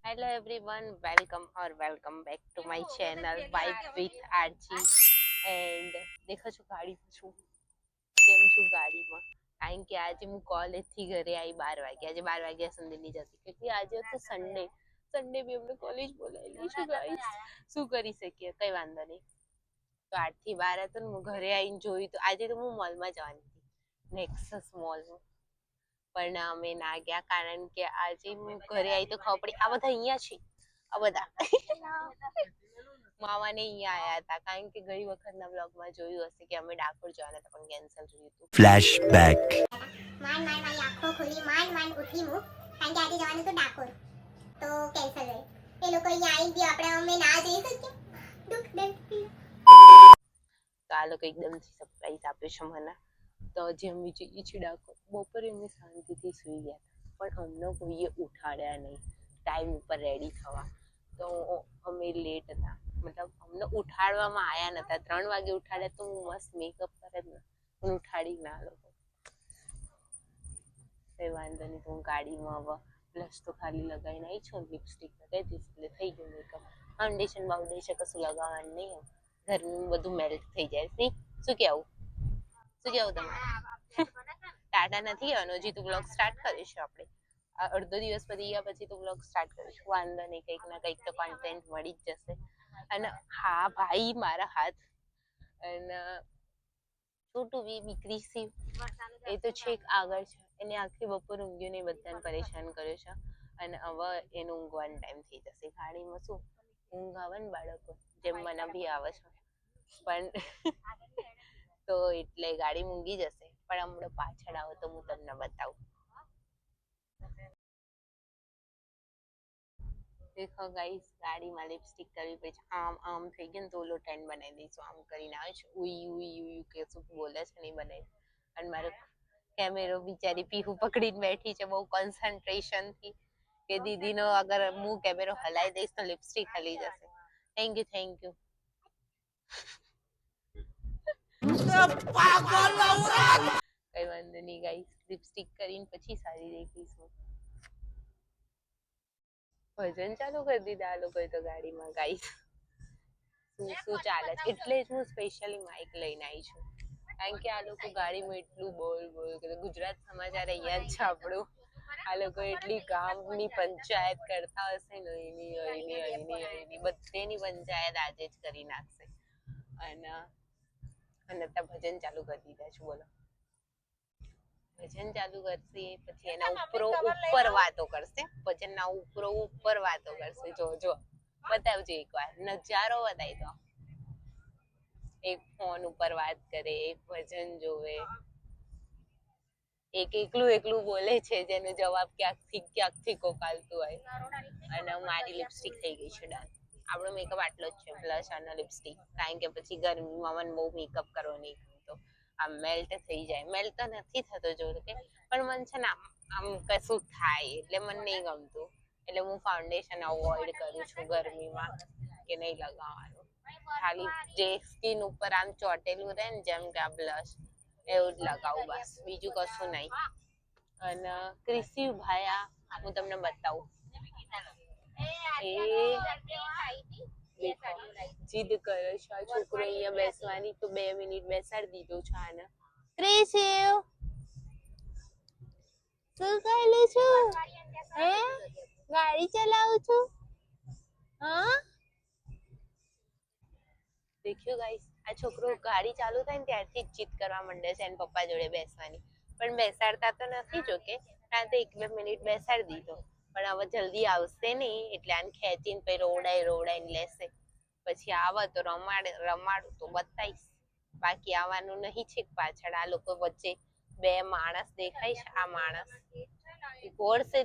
Hello everyone, welcome back to my channel Vibe with RG. And દેખો છો ગાડીમાં છું કેમ છું ગાડીમાં કારણ કે આજે હું કોલેજથી ઘરે આવી 12 વાગે આજે 12 વાગ્યા સુધી નહીં જતી એટલે આજે તો સન્ડે બી અમને કોલેજ બોલાવેલી છે ગાઈસ શું કરી શકીએ કઈ વાંધો નહીં તો 8 થી 12 તો હું ઘરે આવીને જોયું તો આજે તો હું મોલમાં જવાની હતી નેક્સસ મોલમાં પણ અમે ના ગયા કારણ કે આજે હું ઘરે આવી તો ખબર પડી આ બધા અહીંયા છે આ બધા મામાને અહીંયા આયા હતા કારણ કે ગઈ વખતના બ્લોગમાં જોયું હશે કે અમે ડાકોર જવાના હતા પણ કેન્સલ થયું હતું ફ્લેશબેક માંડ મારી આંખો ખુલી માંડ ઉઠી હું કારણ કે આજે જવાનું તો ડાકોર તો કેન્સલ રહી એ લોકો અહીંયા આવી ગયો આપણે અમે ના જઈ શકીએ દુઃખ દર્દ તો આ લોકો એકદમથી સરપ્રાઈઝ આપ્યો છે મને તો જે અમે જઈએ છીએ ડાકોર બપોરે અમે શાંતિથી સૂઈ ગયા હતા પણ અમને કોઈએ ઉઠાડ્યા નહીં ટાઈમ ઉપર રેડી થવા તો અમે લેટ હતા મતલબ અમને ઉઠાડવામાં આવ્યા નતા 3 વાગે ઉઠાડ્યા તો હું મસ્ત મેકઅપ કરે જ ને પણ ઉઠાડી ના લોકો કઈ વાંધો નહીં તો હું ગાડીમાં હવે બ્લશ તો ખાલી લગાવીને આવી છું લિપસ્ટિક લગાવી દઈશ એટલે થઈ ગયું મેકઅપ ફાઉન્ડેશન બાઉન્ડેશન કશું લગાવવાનું નહીં ગરમીમાં બધું મેલ્ટ થઈ જાય નહીં શું કેવું તમે ટાટા નથી કહેવાનો હજી તો બ્લોગ સ્ટાર્ટ કરીશું આપણે અડધો દિવસ પતી ગયા પછી તો બ્લોગ સ્ટાર્ટ કરીશું વાંધો નહીં કંઈક ના કંઈક તો કોન્ટેન્ટ મળી જ જશે અને હા ભાઈ મારા હાથ અને છોટું બી ક્રિસી એ તો છેક આગળ છે એને આખી બપોર ઊંઘ્યું નહીં બધાને પરેશાન કર્યો છે અને હવે એનો ઊંઘવાનો ટાઈમ થઈ જશે ગાડીમાં શું ઊંઘ આવે ને બાળકો જેમ મને બી આવે છે પણ તો એટલે ગાડી મૂંગી જશે પણ હમણાં પાછળ આવો તો હું તમને બતાવું દેખો ગાઈસ ગાડીમાં લિપસ્ટિક કરવી પછી આમ થઈ ગયું તો ઓલો ટેન બનાવી દઈશું આમ કરીને આવે છે ઉઈ કે શું બોલે છે નહીં બનાવી અને મારો કેમેરો બિચારી પીહું પકડીને બેઠી છે બહુ કોન્સન્ટ્રેશન થી કે દીદીનો અગર હું કેમેરો હલાઈ દઈશ તો લિપસ્ટિક હલી જશે થેન્ક યુ કઈ વાંધો નહીં ગાઈસ લિપસ્ટિક કરીને પછી સારી દેખીશું ભજન ચાલુ કરી દીધા આ લોકોએ તો ગાડીમાં ગાઈસ શું ચાલે છે એટલે જ હું સ્પેશિયલી માઇક લઈને આવી છું કારણ કે આ લોકો ગાડીમાં એટલું બોલ કરે ગુજરાત સમાચાર અહીંયા જ છે આપણું આ લોકો એટલી ગામની પંચાયત કરતા હશે ને અહીંની બધેની પંચાયત આજે જ કરી નાખશે અને ત્યાં ભજન ચાલુ કરી દીધા છે બોલો ભજન ચાલુ કરશે પછી એના ઉપર વાતો કરશે ભજનના ઉપર વાતો કરશે જો બતાવજો એકવાર નજારો બતાવી દો એક ફોન ઉપર વાત કરે એક ભજન જોવે એક એકલું બોલે છે જેનો જવાબ ક્યાંકથી કોકાલતું હોય અને મારી લિપસ્ટિક થઈ ગઈ છે ડાર્ક આપણો મેકઅપ આટલો જ છે બ્લશ અને લિપસ્ટિક કારણ કે પછી ગરમીમાં મને બહુ મેકઅપ કરવો નહીં ગમતો આમ મેલ્ટ થઈ જાય મેલ્ટ તો નથી થતો જોર કે પણ મને છે ને આમ કશું થાય એટલે મને નહીં ગમતું એટલે હું ફાઉન્ડેશન અવોઇડ કરું છું ગરમીમાં કે નહીં લગાવવાનું ખાલી જે સ્કિન ઉપર આમ ચોટેલું રહે ને જેમ કે આ બ્લશ એવું જ લગાવું બસ બીજું કશું નહીં અને ક્રિસી ભાયા હું તમને બતાવું જીદ કરે છે આ છોકરો અહીંયા બેસવાની તો 2 મિનિટ બેસાડી દીધો છે આને ક્રિસી શું કરેલું છું હે ગાડી ચલાવું છું હા દેખ્યો ગાઈસ આ છોકરો ગાડી ચાલુ થાય ને ત્યારથી જ જીદ કરવા માંડે છે એના પપ્પા જોડે બેસવાની પણ બેસાડતા તો નથી જોકે ત્યાં તો 1-2 મિનિટ બેસાડી દીધો પણ હવે જલ્દી આવશે નહીં એટલે આને ખેંચીને પછી રોવડાઈને લેશે પછી આવે તો રમાડું તો બતાવીશ બાકી આવવાનું નહીં છે પાછળ આ લોકો વચ્ચે 2 માણસ દેખાય છે આ માણસ ગौर से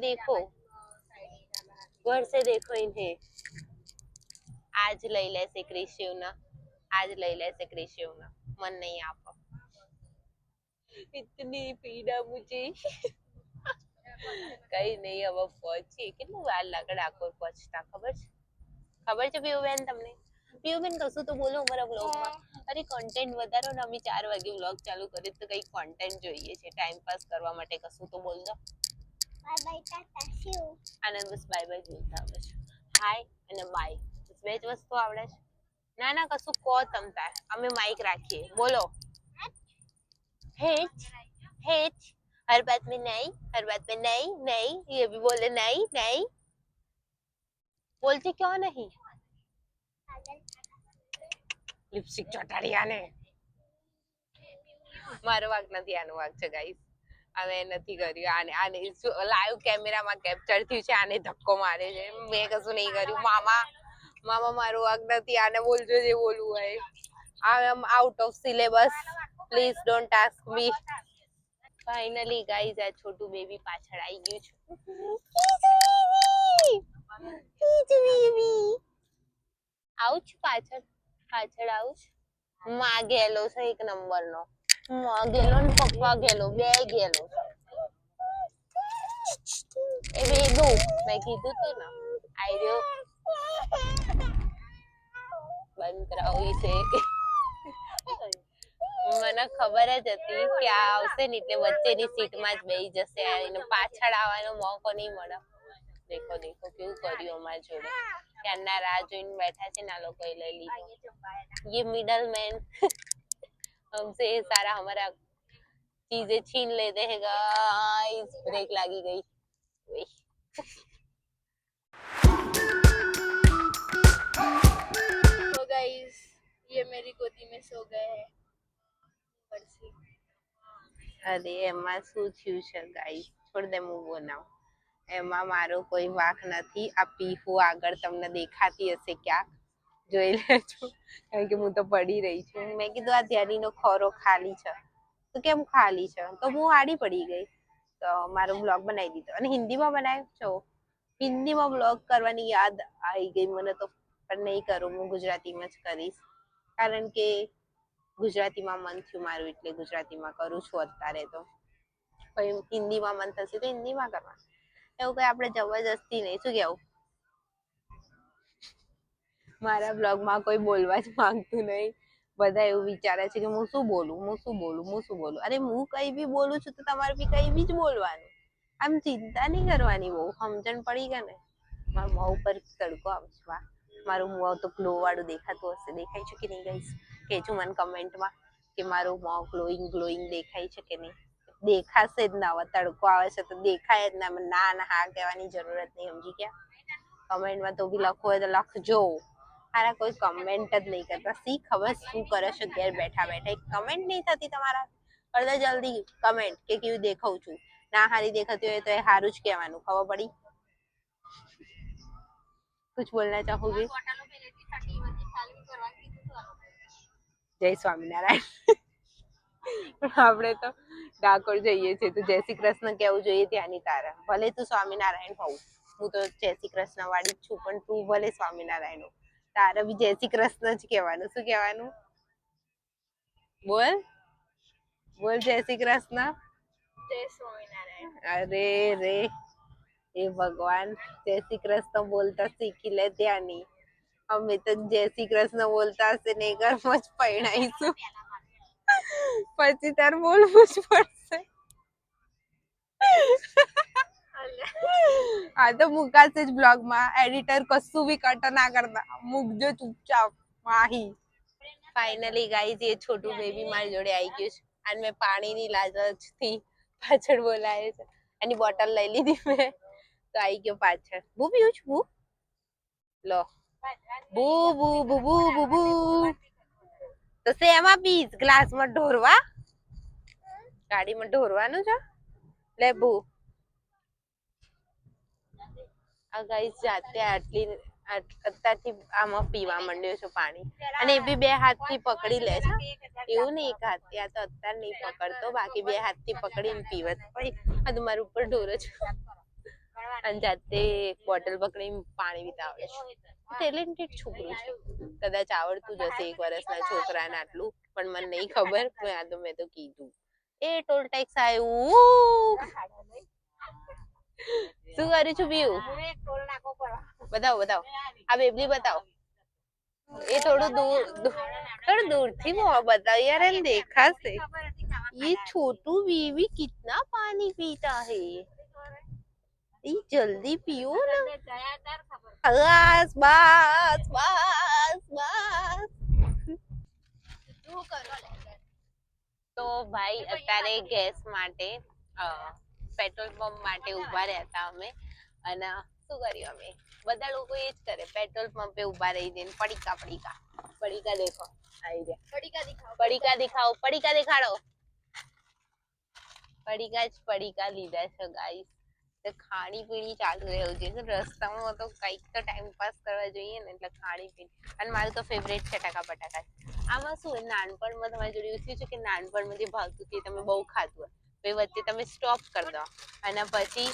देखो इन्हें आज લઈ લેશે ક્રિશિવના મન નહીં આપો इतनी पीड़ा मुझे કઈ નહીં હવે પહોંચી કેટલું વાર લાગે ડાકોર પહોંચતા ખબર છે પીયુબેન તમને પીયુબેન કશું તો બોલો અમારા બ્લોગમાં અરે કોન્ટેન્ટ વધારો ને અમે 4 વાગે બ્લોગ ચાલુ કર્યું તો કઈ કોન્ટેન્ટ જોઈએ છે ટાઈમ પાસ કરવા માટે કશું તો બોલ દો બાય બાય ટાટા સી આને બસ બાય બાય બોલતા આવડે છે. હાય અને બાય બસ બે જ વસ્તુ આવડે છે. ના ના કશું કહો તમ તાર અમે માઈક રાખીએ બોલો. हेच हेच हर बात में नहीं हर बात में नहीं नहीं ये भी बोले नहीं नहीं बोलती क्यों नहीं લિપસ્ટિક ચોટાડી આને મારો વાક નથી આનો વાક છે ગાઈસ હવે નથી કર્યું આને આને લાઈવ કેમેરામાં કેપ્ચર થયું છે આને ધક્કો મારે છે મેં કશું નહીં કર્યું મામા મામા મારો વાક નથી આને બોલજો જે બોલવું હોય I am out of syllabus please don't ask me finally guys આ છોટું બેબી પાછળ આવી ગયું છે કીચુ બેબી આવું છું પાછળ પાછળ આવું છું માં ગેલો છે એક નંબરનો માં ગેલો ને પપ્પા ગેલો બે ગેલો એ બેબુ મેં કીધું તું ને આઈ રહ્યો બંધ કરાવી છે મને ખબર જ હતી કે આ આવશે ને એટલે વચ્ચેની સીટમાં જ બેસી જશે એને પાછળ આવવાનો મોકો નહીં મળે દેખો દેખો કેવું કર્યું અમારા જોડે ક્યારના રાહ જોઈને બેઠા છે ને આ લોકોએ લઈ લીધું ये मिडल मैन हमसे सारा हमारा चीजें छीन लेते हैं गाइस ब्रेक लागी गई तो गाइस ये मेरी गोदी में सो गए हैं परसी અરે એમાં શું થયું છે ગાઈસ છોડ દે હું બનાવ એમાં મારો કોઈ વાંક નથી આ પીહુ આગળ તમને દેખાતી હશે ક્યાંક જોઈ લેજો કારણ કે હું તો પડી રહી છું મેં કીધું આ ધ્યાનીનો ખોરો ખાલી છે તો કેમ ખાલી છે તો હું આડી પડી ગઈ તો મારો બ્લોગ બનાવી દીધો અને હિન્દીમાં બનાવ્યો છો હિન્દીમાં બ્લોગ કરવાની યાદ આવી ગઈ મને તો પણ નહીં કરું હું ગુજરાતીમાં જ કરીશ કારણ કે ગુજરાતીમાં મન થયું મારું એટલે ગુજરાતીમાં કરું છું અત્યારે તો પછી હિન્દીમાં મન થશે તો હિન્દીમાં કરવા એવું કઈ આપણે જબરજસ્તી નહીં શું કેવું મારા બ્લોગમાં કોઈ બોલવા જ માંગતું નહીં બધા એવું વિચારે છે કે હું શું બોલું અરે હું કઈ બી બોલું છું તો તમારે બી કઈ બી જ બોલવાનું આમ ચિંતા નહીં કરવાની બહુ સમજણ પડી ગઈ ને મારા મોં ઉપર તડકો આવે છે વાહ મારું મોં તો ગ્લો વાળું દેખાતું હશે દેખાય છે કે નહીં ગાઈસ કહેજો મને કમેન્ટમાં કે મારું મોં ગ્લોઈંગ દેખાય છે કે નહીં દેખાશે જ ના તડકો આવે છે તો દેખાય જ ના ના ના હા કહેવાની જરૂરત નહીં સમજી ગયા કમેન્ટમાં તો બી લખવું હોય તો લખજો મારા કોઈ કમેન્ટ જ નહીં કરતા સી ખબર શું કરે છે ઘેર બેઠા બેઠા એક કમેન્ટ નહીં થતી તમારા કરતા જલ્દી કમેન્ટ કે કેવું દેખાઉં છું ના હારી દેખાતી હોય તો એ હારું જ કહેવાનું ખબર પડી कुछ बोलना चाहोगे जय स्वामीनारायण આપણે તો ડાકોર જઈએ છીએ તો જય શ્રી કૃષ્ણ કેવું જોઈએ ત્યાંની તારા ભલે તું સ્વામિનારાયણ હોવ હું તો જય શ્રી કૃષ્ણ વાળી જ છું પણ તું ભલે સ્વામિનારાયણ હો તારે બી જય શ્રી કૃષ્ણ જ કહેવાનું શું કહેવાનું બોલ બોલ જય શ્રી કૃષ્ણ जय स्वामीनारायण અરે રે એ ભગવાન જય શ્રી કૃષ્ણ બોલતા શીખી લે ત્યાંની અમે તો જય શ્રી કૃષ્ણ બોલતા હશે ને ઘરમાં જ પરણાઈશું પછી તાર બોલવું જ પડશે આ તો મુકાશે જ બ્લોગમાં એડિટર કશું બી કટ ના કરતા મૂકજો ચૂપચાપ માહી ફાઇનલી ગાઈઝ એ છોટું બેબી મારી જોડે આવી ગયું છે અને મેં પાણીની લાલચથી પાછળ બોલાય છે એની બોટલ લઈ લીધી મેં તો આવી ગયો પાછળ બુ પીવું છું બુ લો બુ બુ બુ બુ બુ બુ તો શેમાં પીસ ગ્લાસમાં ઢોરવા ગાડીમાં ઢોરવાનું છે લે બુ આ ગાઈસ જાતે આટલી અત્યારથી આમાં પીવા માંડ્યો છે પાણી અને એ બી બે હાથથી પકડી લે છે એવું નહીં એક હાથથી આ તો અત્યારે નહીં પકડતો બાકી બે હાથથી પકડીને પીવે ભાઈ આ તો મારા ઉપર ઢોરો છે અને જાતે બોટલ પકડીને પાણી પીતા આવડે છે ટેલેન્ટેડ છોકરું છે કદાચ આવડતું જ હશે 1 વર્ષના છોકરાને આટલું પણ મને નહીં ખબર મેં તો કીધું એ ટોલ ટેક્સ આવ્યું શું કરું છું બીયુ બતાવો આ બેબલી બતાવો એ થોડું दूरથી મોં બતાવો यार એને દેખાશે ये छोटू बेबी कितना पानी पीता है ઈ જલ્દી પીઓ ને. બસ બસ બસ બસ. તો ભાઈ અત્યારે ગેસ માટે પેટ્રોલ પંપ માટે ઉભા રહ્યા હતા અમે અને શું કર્યું અમે બધા લોકો એ જ કરે પેટ્રોલ પંપે ઉભા રહી જઈને પડીકા પડીકા પડીકા દેખો આવી ગયા પડીકા દેખાઓ પડીકા દેખાડો પડીકા લીધા છે ગાઈસ તો ખાણી પીણી ચાલુ રહેવું જોઈએ રસ્તામાં તો કઈક તો ટાઈમ પાસ કરવા જોઈએ ને એટલે ખાણી પીણી અને મારું તો ફેવરેટ છે ટકા બટાકા આમાં શું નાનપણમાં તમારે જોડે એવું થયું છે કે નાનપણમાં જે ભાવતું તે તમે બહુ ખાધું હોય વચ્ચે તમે સ્ટોપ કરી દો અને પછી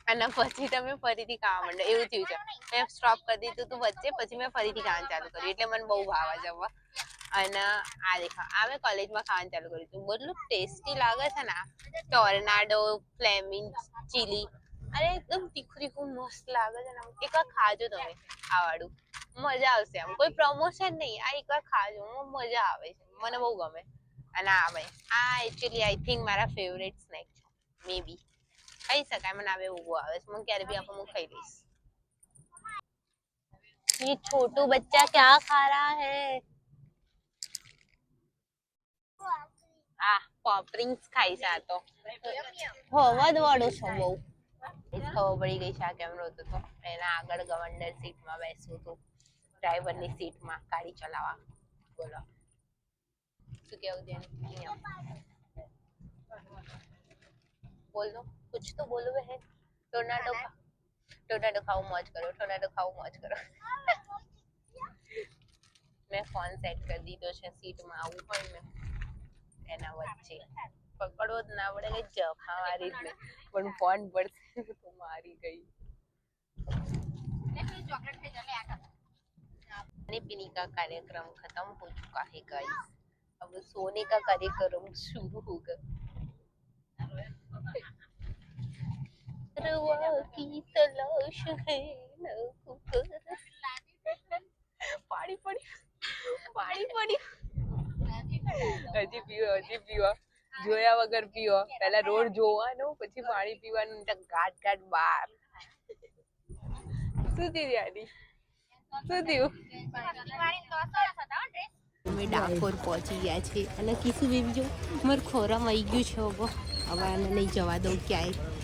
તમે ફરીથી ખાવા માંડો એવું થયું છે મેં સ્ટોપ કરી દીધું હતું વચ્ચે પછી મેં ફરીથી ખાવાનું ચાલુ કર્યું એટલે મને બહુ ભાવે છે અને આ દેખા આ મેં કોલેજમાં ખાવાનું ચાલુ કર્યું હતું બધું ટેસ્ટી લાગે છે ને ટોર્નાડો ફ્લેમિંગ ચીલી અરે એકદમ તીખું તીખું મસ્ત લાગે છે ને એકવાર ખાજો તમે આ વાળું મજા આવશે આમ કોઈ પ્રમોશન નહીં આ એકવાર ખાજો મજા આવે છે મને બહુ ગમે અને આ ભાઈ આ એકચ્યુઅલી આઈ થિંક મારા ફેવરેટ સ્નેક છે મે બી ખાઈ શકાય મને આવે એવું આવે છે મને ક્યારે બી આપો હું ખાઈ લઈશ ये छोटू बच्चा क्या खा रहा है આ પોપરિંગ્સ ખાઈ છે આ તો હવા વાળો છે બહુ ખબર પડી ગઈ છે આ કેમેરો હતો તો એના આગળ ગવર્નર સીટમાં બેસવું હતું ડ્રાઈવરની સીટમાં ગાડી ચલાવવા બોલો શું કેવું છે બોલો कुछ तो बोलो बहन टोर्नाडो खाओ मौज करो મેં ફોન સેટ કરી દીધો છે સીટમાં આવું હોય ને એના વચ્ચે પકડવો જ ના પડે કઈ જફા મારી જ નહીં પણ ફોન પડશે તો મારી ગઈ खाने पीने का कार्यक्रम खत्म हो चुका है गाइस अब सोने का कार्यक्रम शुरू होगा रवा की तलाश है पानी पड़ी હજી પીવો જોયા વગર પીવો પહેલા રોડ જોવાનો પછી પાણી પીવાનું ઘાટ બાર શું થયું અમે ડાકોર પહોંચી ગયા છે અને કિસુ બેબી જો મારું ખોરામાં આવી ગયું છે હવે આને નહીં જવા દઉં ક્યાંય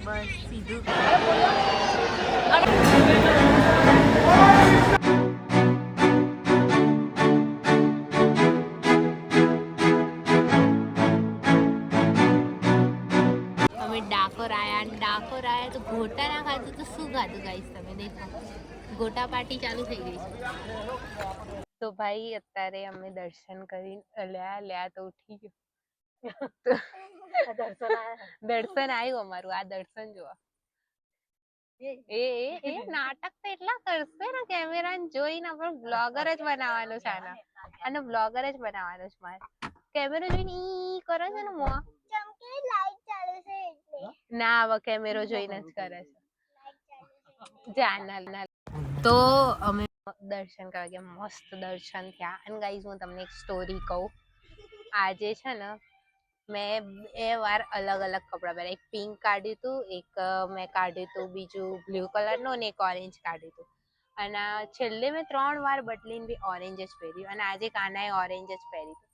બસ સીધું ડાકોર આયા તો ગોટા ના ખાધું તો શું ખાધું ગાઈસ તમે દેખો ગોટા પાર્ટી ચાલુ થઈ ગઈ છે તો ભાઈ અત્યારે અમે દર્શન કરી લ્યા તો ઉઠી ગયો દર્શન આવ્યું અમારું આ દર્શન જોવા એ નાટક તો એટલા કરશે ને કેમેરા જોઈને આપણે બ્લોગર જ બનાવવાનો છે અને બ્લોગર જ બનાવવાનો છે મારે કેમેરો જોઈને ઈ કરે છે ને મોં ના હવે કેમેરો જોઈને જ કરે છે જાનલ તો અમે દર્શન કરવા ગયા મસ્ત દર્શન થયા અને ગાઈઝ હું તમને એક સ્ટોરી કહું આજે છે ને મેં બે વાર અલગ અલગ કપડાં પહેર્યા એક પિંક કાઢ્યું હતું એક મેં કાઢ્યું હતું બીજું બ્લુ કલરનું અને એક ઓરેન્જ કાઢ્યું હતું અને છેલ્લે મેં 3 વાર બદલીને બી ઓરેન્જ જ પહેર્યું અને આજે કાનાએ ઓરેન્જ જ પહેર્યું હતું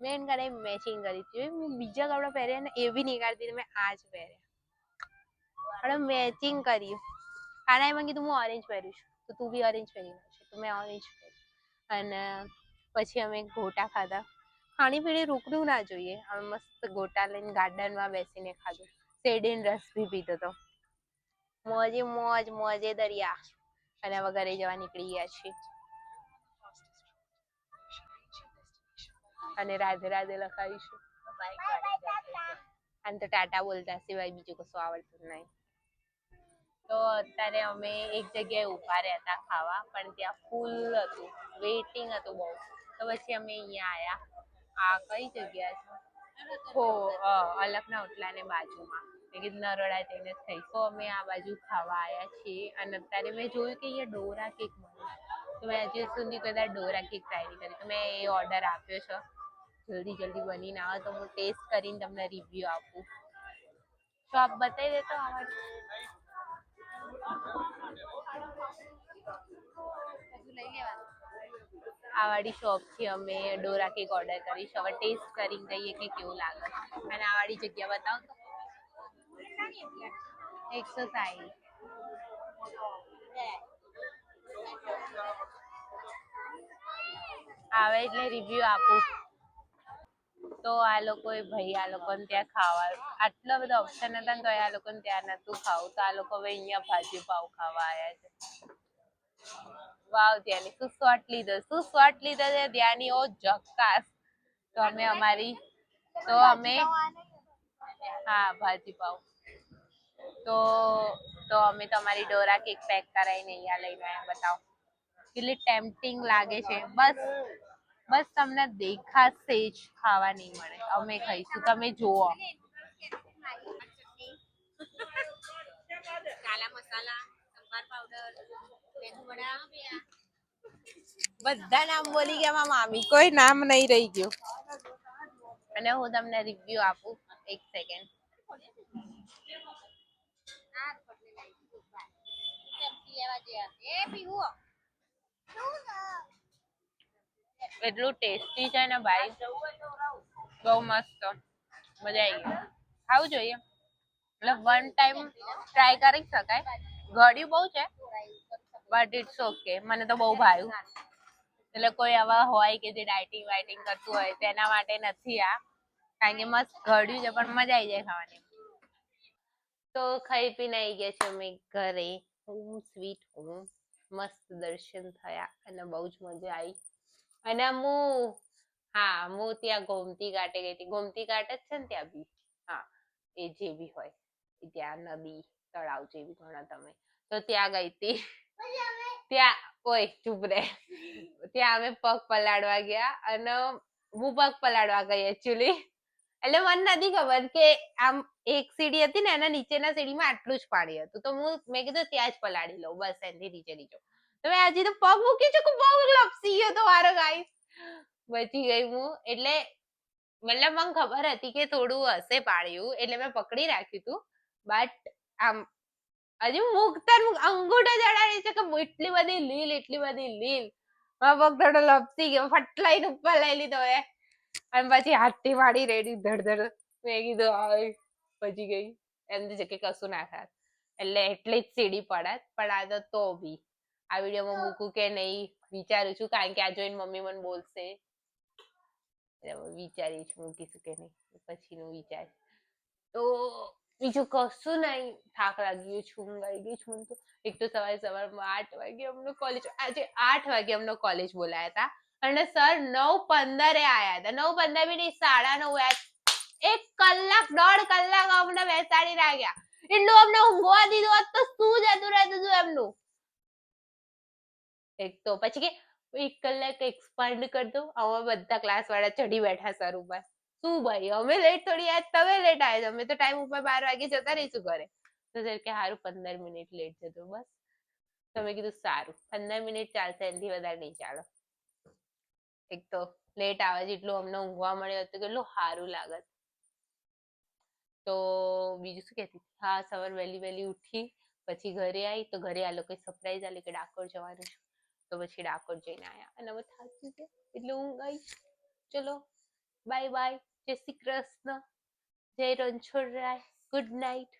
મેં એને કાલે મેચિંગ કરી હતી હું બીજા કપડાં પહેર્યા ને એ બી નહીં કાઢતી મેં આ જ પહેર્યા અને મેચિંગ કર્યું કાનાએ મને કીધું હું ઓરેન્જ પહેર્યું છું તો તું બી ઓરેન્જ પહેરી નાખશે તો મેં ઓરેન્જ પહેર્યું અને પછી અમે ગોટા ખાધા ખાણી પીણી રોકડું ના જોઈએ અમે મસ્ત ગોટા લઈને ગાર્ડનમાં બેસીને ખાધું શેરડીનો રસ બી પીધો હતો મોજે દરિયા અને હવે ઘરે જવા નીકળી ગયા છીએ અને રાધે રાધે લખાવીશું અને તો ટાટા બોલતા સિવાય બીજું કશું આવડતું નહીં તો અત્યારે અમે એક જગ્યાએ ઉભા રહ્યા હતા ખાવા પણ ત્યાં ફૂલ હતું વેઇટિંગ હતું બહુ તો પછી અમે અહીંયા આવ્યા આ કઈ જગ્યા છે અલકના ઓટલાને બાજુમાં મેં કીધું નરોડા જઈને જ થઈ તો અમે આ બાજુ ખાવા આવ્યા છીએ અને અત્યારે મેં જોયું કે અહીંયા ડોરા કેક મળે તો મેં હજી સુધી કદાચ ડોરા કેક ટ્રાય નહીં કરી તો મેં એ ઓર્ડર આપ્યો છે જલ્દી જલ્દી બનીને આવે તો હું ટેસ્ટ કરીને તમને રિવ્યુ આપું. શોપ બતાવી દેતો આવડે. આ વાળી શોપ થી અમે ડોરા કેક ઓર્ડર કરીશ. હવે ટેસ્ટ કરીને કહીએ કે કેવું લાગે. અને આ વાળી જગ્યા બતાવો તો. 160. આવે એટલે રિવ્યુ આપું. તો આ લોકોએ ભાઈ આ લોકોને ત્યાં ખાવા આટલા બધા ઓપ્શન હતા ને તો આ લોકોને ત્યાં નતું ખાવું તો આ લોકો હવે અહીંયા ભાજી પાવ ખાવા આવ્યા છે. વાવ ત્યાંની શું શોટ લીધો છે ત્યાંની ઓ જક્કાસ. તો અમે હા ભાજી પાવ તો અમે તમારી ડોરા કેક પેક કરાવીને અહીંયા લઈને આવ્યા. બતાવો કેટલી ટેમ્પટિંગ લાગે છે. બસ તમને દેખાશે જ, ખાવા નહીં મળે. અમે ખાઈશું, તમે જુઓ. કાલા મસાલા, સંભાર પાવડર, મેંદુ વડા, બધા નામ બોલી ગયા મામી, કોઈ નામ નહીં રહી ગયું. અને હું તમને રિવ્યુ આપું. એક સેકન્ડ. એટલું ટેસ્ટી છે ને ભાઈ, બહુ મસ્ત, મજા આવી ગઈ. ખાવું જોઈએ, મતલબ વન ટાઈમ ટ્રાય કરી શકાય. ગળ્યું બહુ છે બટ ઇટ્સ ઓકે, મને તો બહુ ભાવ્યું. એટલે કોઈ આવા હોય કે જે ડાયટિંગ વાઇટિંગ કરતું હોય તેના માટે નથી આ, કારણ કે મસ્ત ગળ્યું છે પણ મજા આવી જાય ખાવાની. તો ખાઈ પીને આવી ગયા છે અમે ઘરે. Home sweet home. મસ્ત દર્શન થયા અને બહુ જ મજા આવી. અને હું ત્યાં ગોમતી ઘાટે ગઈ હતી. ગોમતી ઘાટ જ છે ને ત્યાં બી? હા, એ જે બી હોય ત્યાં નદી તળાવ જેવી ગણો તમે, તો ત્યાં ગઈ હતી. ત્યાં ચૂપ રે. ત્યાં અમે પગ પલાળવા ગયા અને હું પગ પલાળવા ગઈ એકચ્યુઅલી. એટલે મને નથી ખબર કે આમ એક સીડી હતી ને એના નીચેના સીડીમાં આટલું જ પાણી હતું. તો મેં કીધું ત્યાં જ પલાળી લઉં, બસ એની નીચે નીચે. તો મેં હજી તો પગ મૂકી ચૂકું, પગ લપસી ગયો તો મારો ગાઈસ. બચી ગઈ હું. એટલે મતલબ મને ખબર હતી કે થોડું હશે પાણી, એટલે મેં પકડી રાખ્યું હતું. બટ આમ હજી મુકતા અંગૂઠો ચડાવી છે કે એટલી બધી લીલ મારો પગ થોડો લપસી ગયો, ફટલાઈને ઉપર લઈ લીધો એ. અને પછી હાથથી વાળી રેડી ધડ. મેં કીધું હાય બચી ગઈ. એમ તો કે કશું ના થાય, એટલે એટલી જ સીડી પડત. પણ આ તો બી આ વિડીયોમાં મૂકું કે નહીં વિચારું છું, કારણ કે આ જોઈને મમ્મી મને બોલશે. વિચારીશ મૂકીશું કે નહીં, પછીનું વિચાર. તો બીજું કશું નહીં, થાક લાગી છું, ઊંઘ આવી ગઈ છું. તો એક તો સવારમાં 8 વાગે અમને કોલેજ, આજે 8 વાગે અમને કોલેજ બોલાયા હતા અને સર 9:15 આયા હતા. 9:15 બી નહીં, 9:30. 1 કલાક 1.5 કલાક અમને બેસાડી રાખ્યા. એટલું અમને ઊંઘવા દીધું હોત તો શું જતું રહેતું હતું એમનું. એક તો પછી કે 1 કલાક એક્સપાન્ડ કરી દો. અમે બધા ક્લાસ વાળા ચડી બેઠા સર ઉપર. શું ભાઈ, અમે લેટ થોડી આયા, તમે લેટ આવ્યા. અમે તો ટાઈમ ઉપર 12 વાગે જતા રહીશું ઘરે. તો સર કે સારું 15 મિનિટ લેટ જતો. બસ તમે કીધું સારું 15 મિનિટ ચાલશે, એનાથી વધારે નહીં ચાલો. એક તો લેટ આવે જેટલું અમને ઊંઘવા મળ્યું હતું કેટલું સારું લાગત. તો બીજું શું કહેતી? હા, સવાર વહેલી ઉઠી પછી ઘરે આવી. તો ઘરે આ લોકો સરપ્રાઈઝ આલી કે ડાકોર જવાનું છે. તો પછી ડાકોર જઈને આવ્યા અને હવે થાકી ગયા એટલે ઊંઘ આવી. ચલો બાય બાય, જય શ્રી કૃષ્ણ, જય રણછોડરાય, ગુડ નાઇટ.